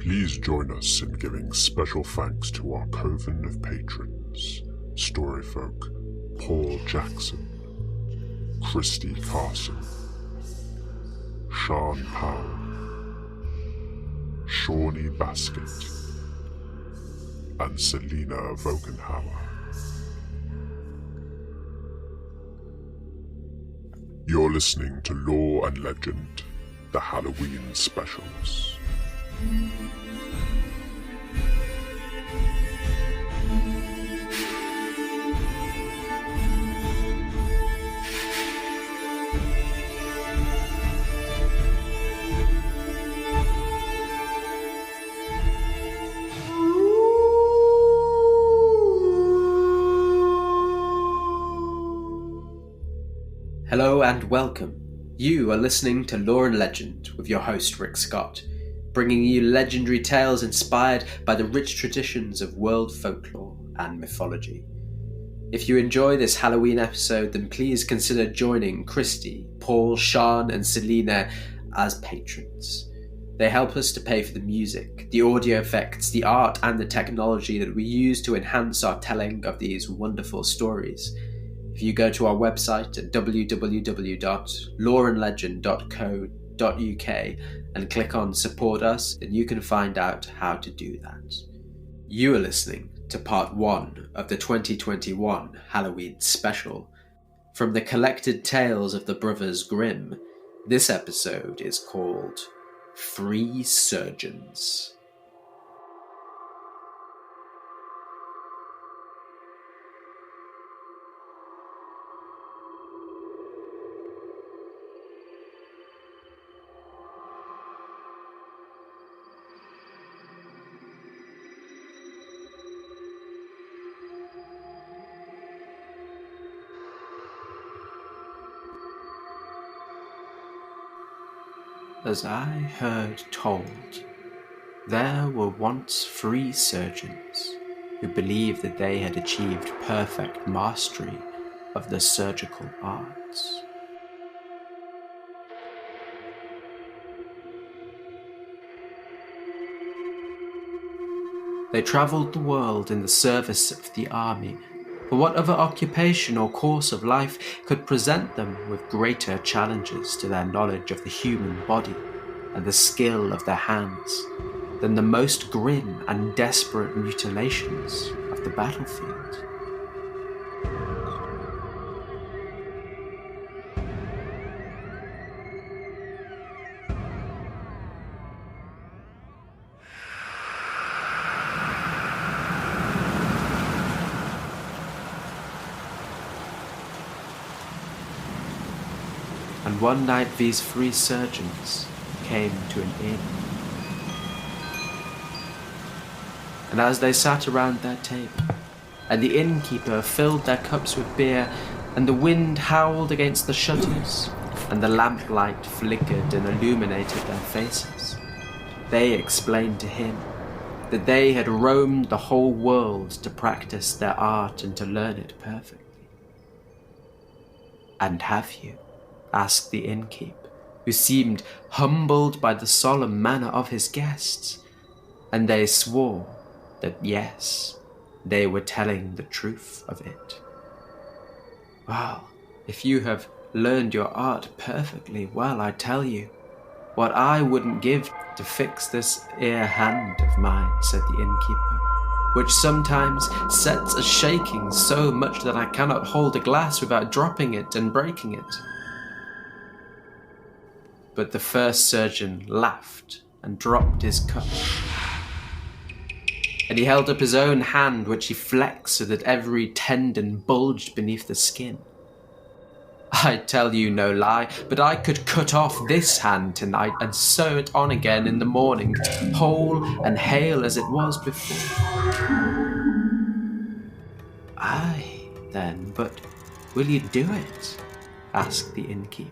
Please join us in giving special thanks to our coven of patrons, Storyfolk, Paul Jackson, Christy Carson, Sean Powell, Shawnee Basket, and Selena Vogenhauer. You're listening to Lore and Legend, the Halloween specials. Hello and welcome. You are listening to Lore and Legend with your host Rick Scott, bringing you legendary tales inspired by the rich traditions of world folklore and mythology. If you enjoy this Halloween episode, then please consider joining Christy, Paul, Sean and Selena as patrons. They help us to pay for the music, the audio effects, the art and the technology that we use to enhance our telling of these wonderful stories. If you go to our website at www.loreandlegend.co.uk and click on Support Us, then you can find out how to do that. You are listening to part 1 of the 2021 Halloween special. From the collected tales of the Brothers Grimm, this episode is called 3 Surgeons. As I heard told, there were once 3 surgeons who believed that they had achieved perfect mastery of the surgical arts. They travelled the world in the service of the army, for what other occupation or course of life could present them with greater challenges to their knowledge of the human body and the skill of their hands than the most grim and desperate mutilations of the battlefield? And one night these 3 surgeons came to an inn. And as they sat around their table, and the innkeeper filled their cups with beer, and the wind howled against the shutters, and the lamplight flickered and illuminated their faces, they explained to him that they had roamed the whole world to practice their art and to learn it perfectly. "And have you?" asked the innkeep, who seemed humbled by the solemn manner of his guests, and they swore that yes, they were telling the truth of it. "Well, if you have learned your art perfectly well, I tell you, what I wouldn't give to fix this here hand of mine," said the innkeeper, "which sometimes sets a-shaking so much that I cannot hold a glass without dropping it and breaking it." But the first surgeon laughed and dropped his cup. And he held up his own hand, which he flexed so that every tendon bulged beneath the skin. "I tell you no lie, but I could cut off this hand tonight and sew it on again in the morning, whole and hale as it was before." "Aye, then, but will you do it?" asked the innkeep.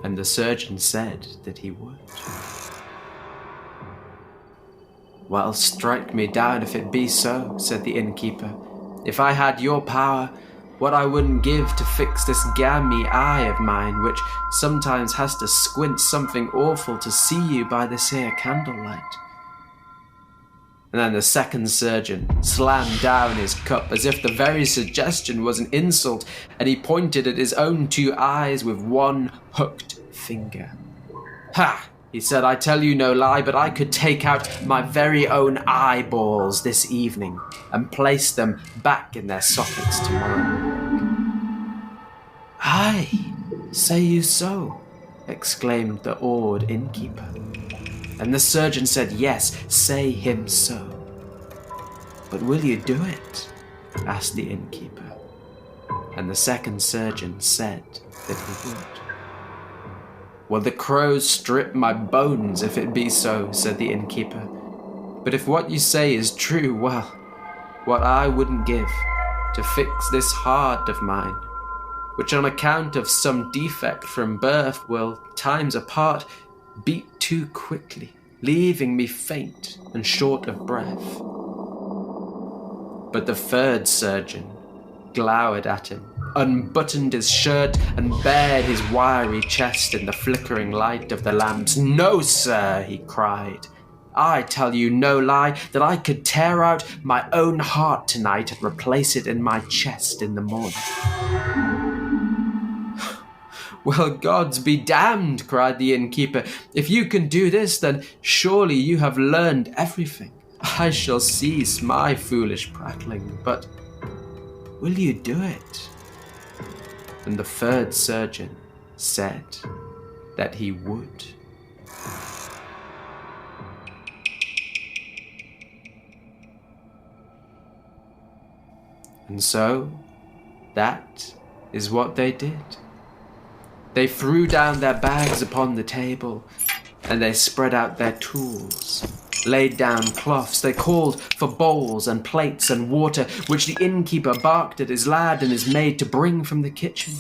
And the surgeon said that he would. "Well, strike me down if it be so," said the innkeeper. "If I had your power, what I wouldn't give to fix this gammy eye of mine, which sometimes has to squint something awful to see you by this here candlelight. And then the second surgeon slammed down his cup as if the very suggestion was an insult, and he pointed at his own 2 eyes with one hooked finger. "Ha!" he said, "I tell you no lie, but I could take out my very own eyeballs this evening and place them back in their sockets tomorrow." "Aye, say you so?" exclaimed the awed innkeeper. And the surgeon said, "Yes, say him so." "But will you do it?" asked the innkeeper. And the second surgeon said that he would. "Well, the crows strip my bones if it be so," said the innkeeper. "But if what you say is true, well, what I wouldn't give to fix this heart of mine, which on account of some defect from birth will, times apart, beat too quickly, leaving me faint and short of breath." But the third surgeon glowered at him, unbuttoned his shirt, and bared his wiry chest in the flickering light of the lamps. "No, sir," he cried. "I tell you no lie, that I could tear out my own heart tonight and replace it in my chest in the morning." "Well, gods be damned," cried the innkeeper. "If you can do this, then surely you have learned everything. I shall cease my foolish prattling, but will you do it?" And the third surgeon said that he would. And so, that is what they did. They threw down their bags upon the table, and they spread out their tools, laid down cloths. They called for bowls and plates and water, which the innkeeper barked at his lad and his maid to bring from the kitchen.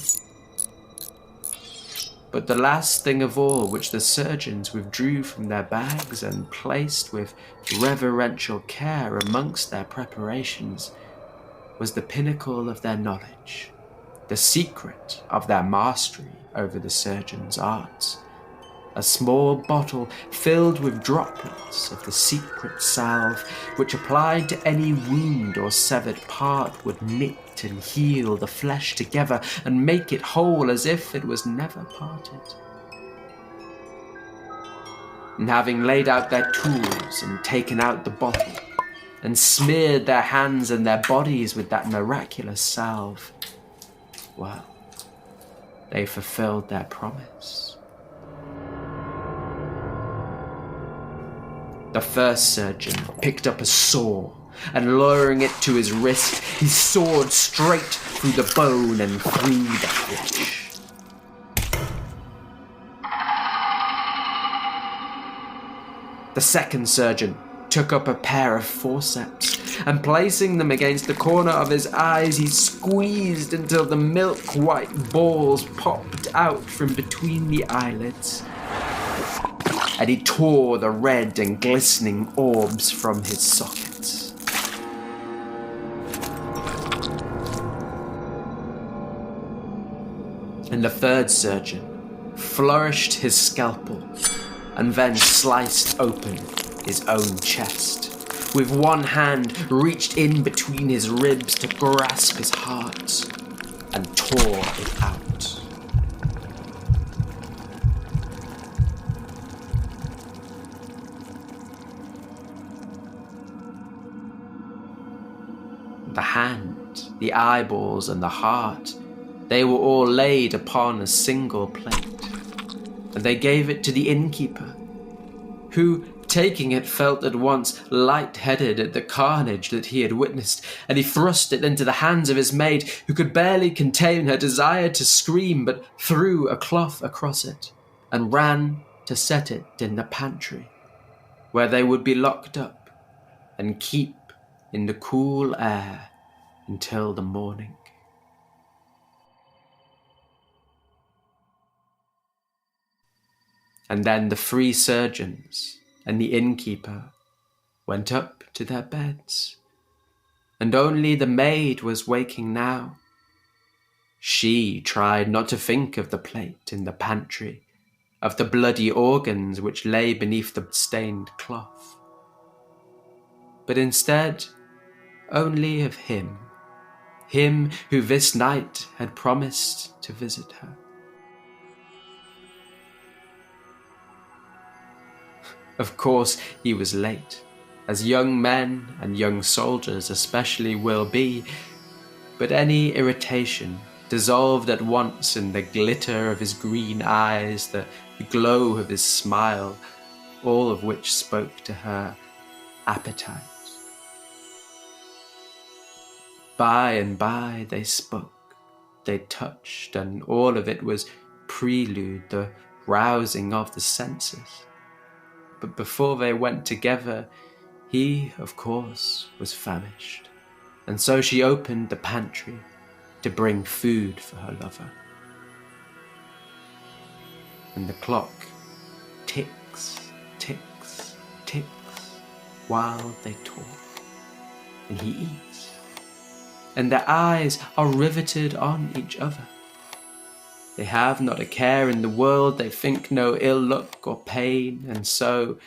But the last thing of all which the surgeons withdrew from their bags and placed with reverential care amongst their preparations was the pinnacle of their knowledge, the secret of their mastery over the surgeon's arts, a small bottle filled with droplets of the secret salve, which applied to any wound or severed part would knit and heal the flesh together and make it whole as if it was never parted. And having laid out their tools and taken out the bottle, and smeared their hands and their bodies with that miraculous salve, well, they fulfilled their promise. The first surgeon picked up a saw, and lowering it to his wrist, he sawed straight through the bone and through the flesh. The second surgeon took up a pair of forceps, and placing them against the corner of his eyes, he squeezed until the milk-white balls popped out from between the eyelids, and he tore the red and glistening orbs from his sockets. And the third surgeon flourished his scalpel and then sliced open his own chest. With one hand reached in between his ribs to grasp his heart and tore it out. The hand, the eyeballs, and the heart, they were all laid upon a single plate, and they gave it to the innkeeper, who, taking it, felt at once light-headed at the carnage that he had witnessed, and he thrust it into the hands of his maid, who could barely contain her desire to scream, but threw a cloth across it, and ran to set it in the pantry, where they would be locked up and keep in the cool air until the morning. And then the 3 surgeons and the innkeeper went up to their beds, and only the maid was waking now. She tried not to think of the plate in the pantry, of the bloody organs which lay beneath the stained cloth. but instead only of him who this night had promised to visit her. Of course, he was late, as young men and young soldiers especially will be, but any irritation dissolved at once in the glitter of his green eyes, the glow of his smile, all of which spoke to her appetite. By and by they spoke, they touched, and all of it was prelude, the rousing of the senses. But before they went together, he, of course, was famished, and so she opened the pantry to bring food for her lover. And the clock ticks, ticks, ticks, while they talk, and he eats, and their eyes are riveted on each other. They have not a care in the world, they think no ill luck or pain, and so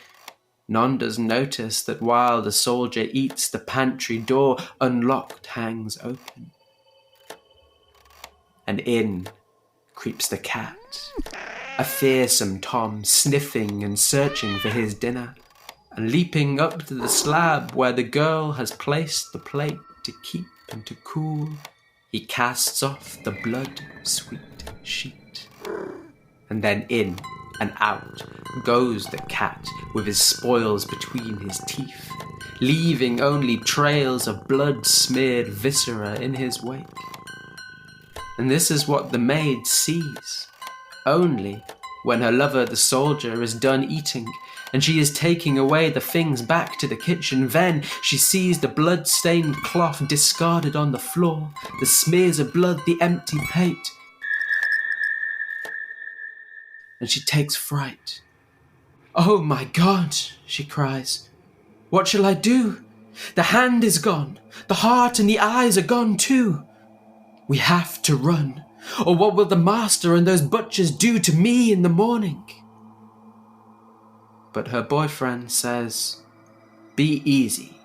none does notice that while the soldier eats, the pantry door unlocked hangs open. And in creeps the cat, a fearsome Tom, sniffing and searching for his dinner, and leaping up to the slab where the girl has placed the plate to keep and to cool, he casts off the blood-sweet sheet. And then in and out goes the cat with his spoils between his teeth, leaving only trails of blood-smeared viscera in his wake. And this is what the maid sees, only when her lover the soldier is done eating, and she is taking away the things back to the kitchen. Then she sees the blood-stained cloth discarded on the floor, the smears of blood, the empty plate. And she takes fright. "Oh my God," she cries. "What shall I do? The hand is gone. The heart and the eyes are gone too. We have to run, or what will the master and those butchers do to me in the morning?" But her boyfriend says, "Be easy.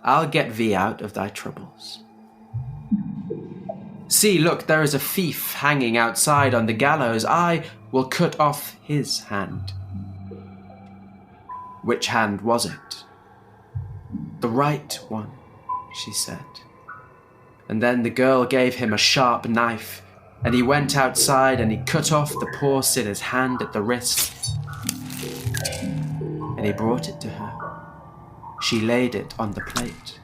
I'll get thee out of thy troubles. See, look, there is a thief hanging outside on the gallows. I will cut off his hand." "Which hand was it?" "The right one," she said. And then the girl gave him a sharp knife, and he went outside and he cut off the poor sinner's hand at the wrist. And he brought it to her. She laid it on the plate.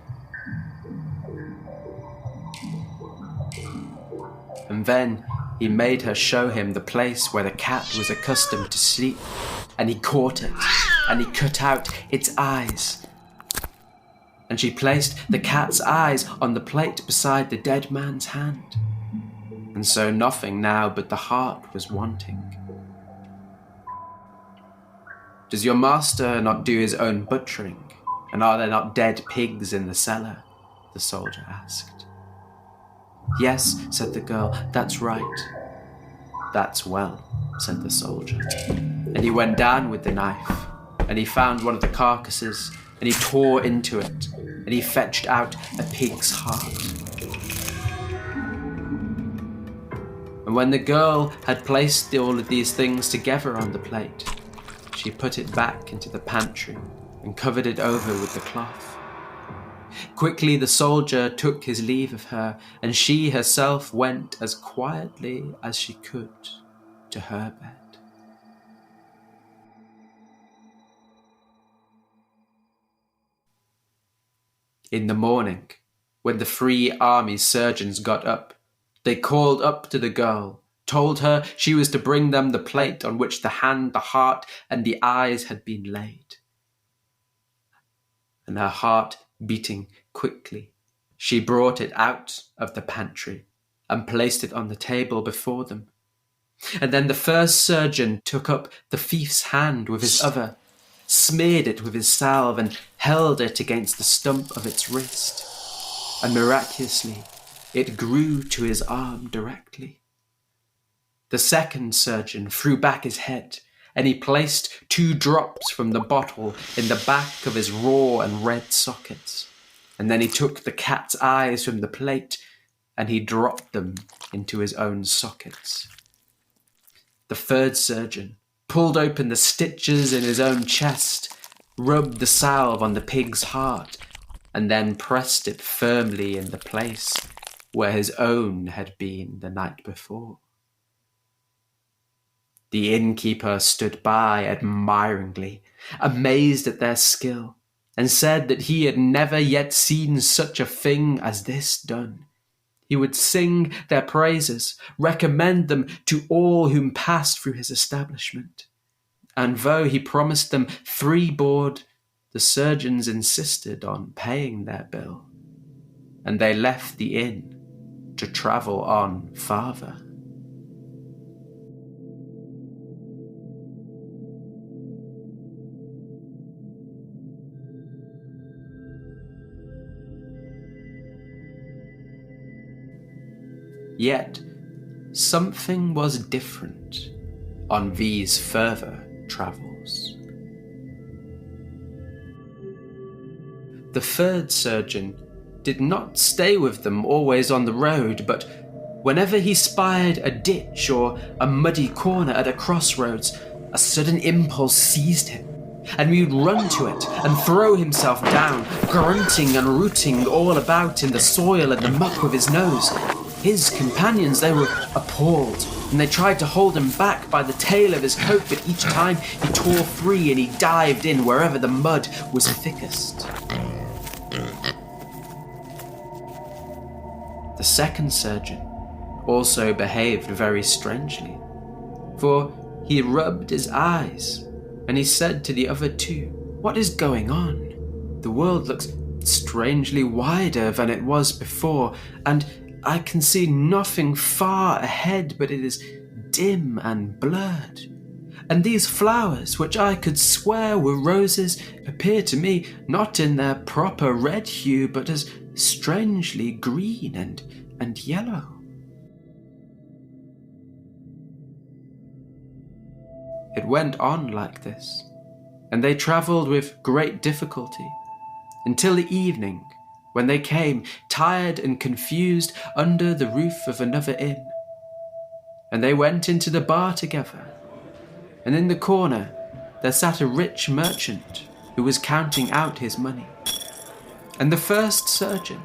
And then he made her show him the place where the cat was accustomed to sleep, and he caught it, and he cut out its eyes. And she placed the cat's eyes on the plate beside the dead man's hand. And so nothing now but the heart was wanting. "Does your master not do his own butchering? And are there not dead pigs in the cellar?" the soldier asked. "Yes," said the girl, "that's right." "That's well," said the soldier. And he went down with the knife, and he found one of the carcasses, and he tore into it, and he fetched out a pig's heart. And when the girl had placed all of these things together on the plate, she put it back into the pantry and covered it over with the cloth. Quickly the soldier took his leave of her, and she herself went as quietly as she could to her bed. In the morning, when the 3 army surgeons got up, they called up to the girl, told her she was to bring them the plate on which the hand, the heart, and the eyes had been laid. And her heart beating quickly, she brought it out of the pantry and placed it on the table before them. And then the first surgeon took up the thief's hand with his other, smeared it with his salve, and held it against the stump of its wrist. And miraculously, it grew to his arm directly. The second surgeon threw back his head and he placed 2 drops from the bottle in the back of his raw and red sockets. And then he took the cat's eyes from the plate and he dropped them into his own sockets. The 3rd surgeon pulled open the stitches in his own chest, rubbed the salve on the pig's heart, and then pressed it firmly in the place where his own had been the night before. The innkeeper stood by admiringly, amazed at their skill, and said that he had never yet seen such a thing as this done. He would sing their praises, recommend them to all whom passed through his establishment. And though he promised them 3 board, the surgeons insisted on paying their bill, and they left the inn to travel on farther. Yet, something was different on these further travels. The 3rd surgeon did not stay with them always on the road, but whenever he spied a ditch or a muddy corner at a crossroads, a sudden impulse seized him, and he would run to it and throw himself down, grunting and rooting all about in the soil and the muck with his nose. His companions, they were appalled, and they tried to hold him back by the tail of his coat, but each time he tore free and he dived in wherever the mud was thickest. The 2nd surgeon also behaved very strangely, for he rubbed his eyes, and he said to the other 2, "What is going on? The world looks strangely wider than it was before, and I can see nothing far ahead, but it is dim and blurred. And these flowers, which I could swear were roses, appear to me not in their proper red hue, but as strangely green and yellow." It went on like this, and they travelled with great difficulty, until the evening, when they came, tired and confused, under the roof of another inn. And they went into the bar together, and in the corner there sat a rich merchant who was counting out his money. And the 1st surgeon,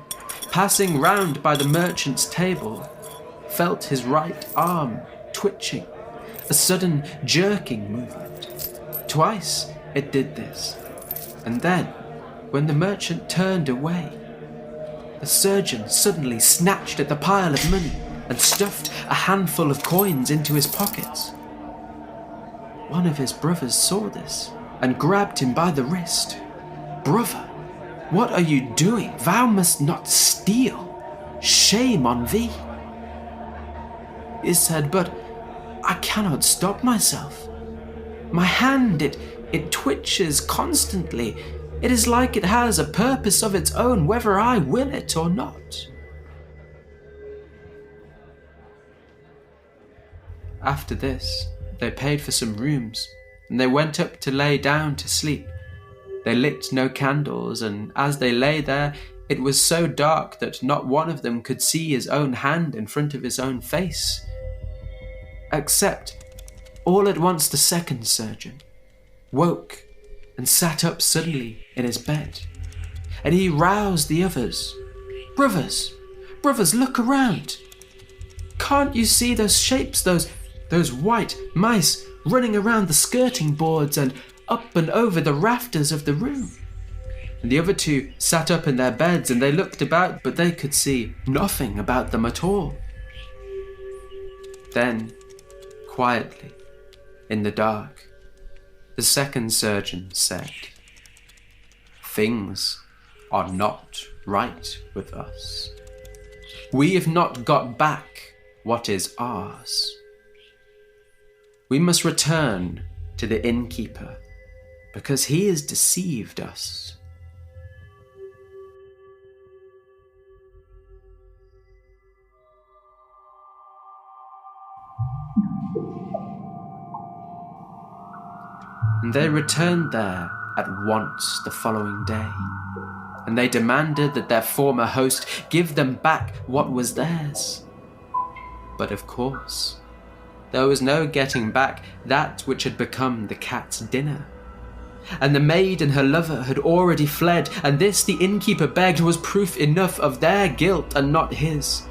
passing round by the merchant's table, felt his right arm twitching, a sudden jerking movement. Twice it did this, and then, when the merchant turned away, the surgeon suddenly snatched at the pile of money and stuffed a handful of coins into his pockets. One of his brothers saw this and grabbed him by the wrist. "Brother, what are you doing? Thou must not steal. Shame on thee." He said, "But I cannot stop myself. My hand, it twitches constantly. It is like it has a purpose of its own, whether I will it or not." After this, they paid for some rooms, and they went up to lay down to sleep. They lit no candles, and as they lay there, it was so dark that not one of them could see his own hand in front of his own face. Except, all at once the 2nd surgeon woke and sat up suddenly in his bed, and he roused the others. Brothers, look around. Can't you see those shapes, those white mice running around the skirting boards and up and over the rafters of the room?" And the other 2 sat up in their beds, and they looked about, but they could see nothing about them at all. Then, quietly, in the dark, the 2nd surgeon said, "Things are not right with us. We have not got back what is ours. We must return to the innkeeper, because he has deceived us." and they returned there at once the following day, and they demanded that their former host give them back what was theirs. But of course, there was no getting back that which had become the cat's dinner. And the maid and her lover had already fled, and this, the innkeeper begged, was proof enough of their guilt and not his.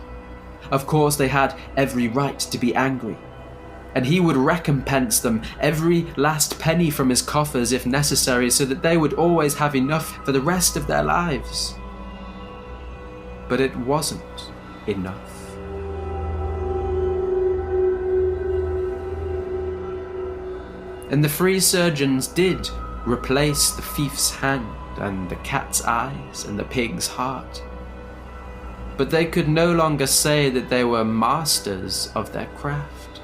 Of course, they had every right to be angry, and he would recompense them every last penny from his coffers if necessary, so that they would always have enough for the rest of their lives. But it wasn't enough. And the free surgeons did replace the thief's hand and the cat's eyes and the pig's heart. But they could no longer say that they were masters of their craft,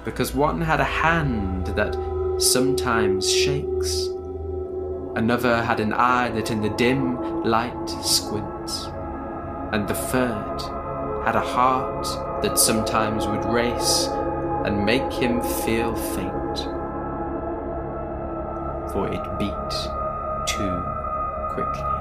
because one had a hand that sometimes shakes, another had an eye that in the dim light squints, and the third had a heart that sometimes would race and make him feel faint, for it beat too quickly.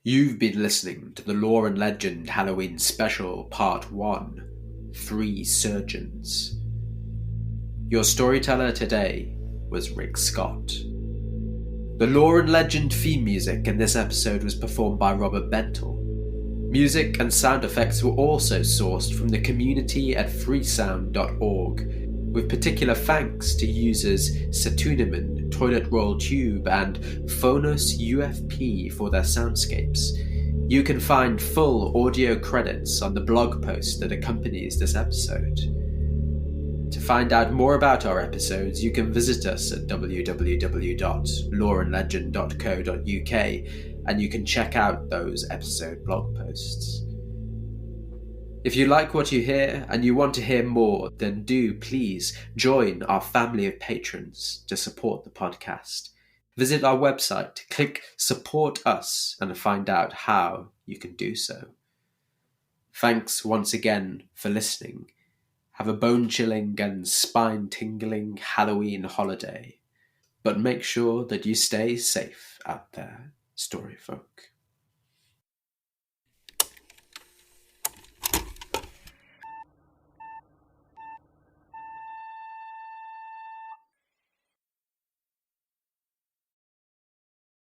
You've been listening to the Lore and Legend Halloween Special Part 1, 3 Surgeons. Your storyteller today was Rick Scott. The Lore and Legend theme music in this episode was performed by Robert Bentel. Music and sound effects were also sourced from the community at freesound.org, with particular thanks to users setuniman, toiletrolltube, and PhonosUPF for their soundscapes. You can find full audio credits on the blog post that accompanies this episode. To find out more about our episodes, you can visit us at www.loreandlegend.co.uk, and you can check out those episode blog posts. If you like what you hear and you want to hear more, then do please join our family of patrons to support the podcast. Visit our website, click Support Us, and find out how you can do so. Thanks once again for listening. Have a bone-chilling and spine-tingling Halloween holiday. But make sure that you stay safe out there, storyfolk.